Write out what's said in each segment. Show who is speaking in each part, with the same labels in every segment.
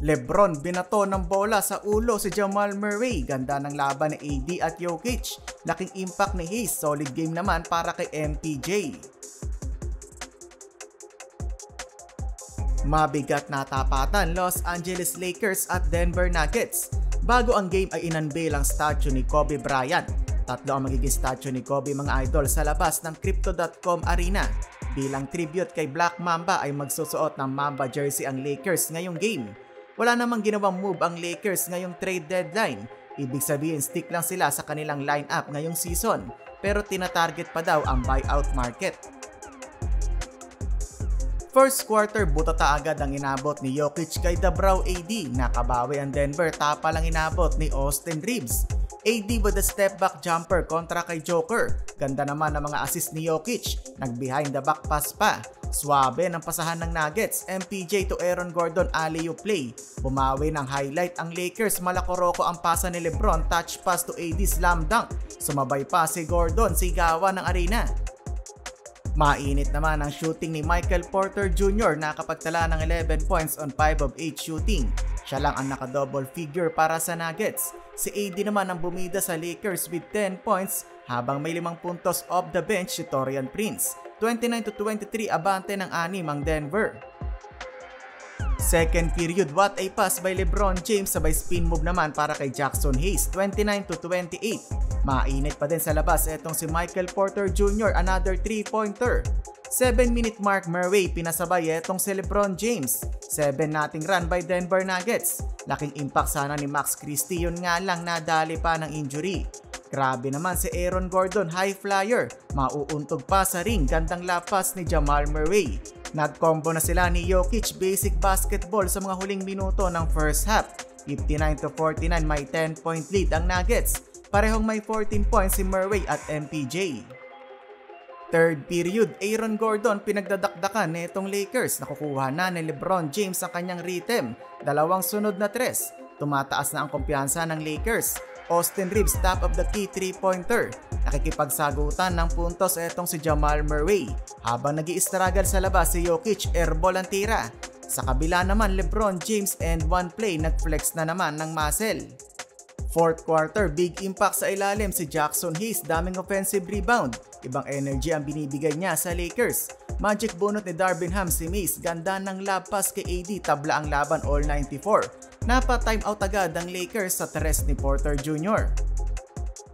Speaker 1: LeBron binato ng bola sa ulo si Jamal Murray. Ganda ng laban ni AD at Jokic. Laking impact ni Hayes. Solid game naman para kay MPJ. Mabigat na tapatan, Los Angeles Lakers at Denver Nuggets. Bago ang game ay inunveil ang statue ni Kobe Bryant. Tatlo ang magiging statue ni Kobe mga idol sa labas ng Crypto.com Arena. Bilang tribute kay Black Mamba ay magsusuot ng Mamba jersey ang Lakers ngayong game. Wala namang ginawang move ang Lakers ngayong trade deadline. Ibig sabihin stick lang sila sa kanilang lineup ngayong season. Pero tinatarget pa daw ang buyout market. First quarter, butata agad ang inabot ni Jokic kay Dabraw AD. Nakabawi ang Denver, tapa lang inabot ni Austin Reeves. AD with a step back jumper kontra kay Joker. Ganda naman ng mga assist ni Jokic. Nag-behind the back pass pa. Swabe ng pasahan ng Nuggets. MPJ to Aaron Gordon alley-oop play. Bumawi ng highlight ang Lakers. Malakoroko ang pasa ni LeBron. Touch pass to AD slam dunk. Sumabay pa si Gordon. Sigawan ng arena. Mainit naman ang shooting ni Michael Porter Jr. Nakapagtala ng 11 points on 5 of 8 shooting. Siya lang ang naka-double figure para sa Nuggets. Si AD naman ang bumida sa Lakers with 10 points habang may 5 puntos off the bench si Taurean Prince. 29-23 abante ng 6 ang Denver. Second period, what a pass by LeBron James, sabay spin move naman para kay Jackson Hayes. 29-28. Mainit pa din sa labas etong si Michael Porter Jr. another 3-pointer. 7-minute mark, Murray pinasabay etong si LeBron James. 7 nating run by Denver Nuggets. Laking impact sana ni Max Christie, yun nga lang nadali pa ng injury. Grabe naman si Aaron Gordon, high flyer. Mauuntog pa sa ring, gandang lapas ni Jamal Murray. Nag-combo na sila ni Jokic, basic basketball sa mga huling minuto ng first half. 59-49, may 10-point lead ang Nuggets. Parehong may 14 points si Murray at MPJ. Third period, Aaron Gordon pinagdadakdakan nitong Lakers. Nakukuha na ni LeBron James ang kanyang rhythm. 2 sunod na tres. Tumataas na ang kumpiyansa ng Lakers. Austin Reeves top of the key 3-pointer. Nakikipagsagutan ng puntos etong si Jamal Murray. Habang nag-i-struggle sa labas si Jokic, airball ang tira. Sa kabila naman LeBron James and one play nag-flex na naman ng muscle. Fourth quarter, big impact sa ilalim si Jackson Hayes, daming offensive rebound. Ibang energy ang binibigay niya sa Lakers. Magic bunot ni Darvin Ham si Mace, ganda ng lob pass kay AD, tabla ang laban all 94. Napa-time out agad ang Lakers sa tres ni Porter Jr.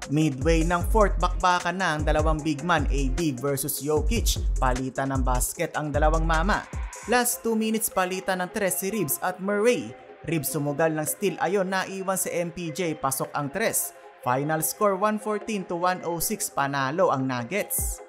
Speaker 1: Midway ng fourth, bakbakan na ang dalawang big man AD versus Jokic. Palitan ng basket ang dalawang mama. Last 2 minutes palitan ng tres si Reeves at Murray. Reeves sumugal ng steal, ayon naiwan si MPJ, pasok ang tres. Final score 114-106, panalo ang Nuggets.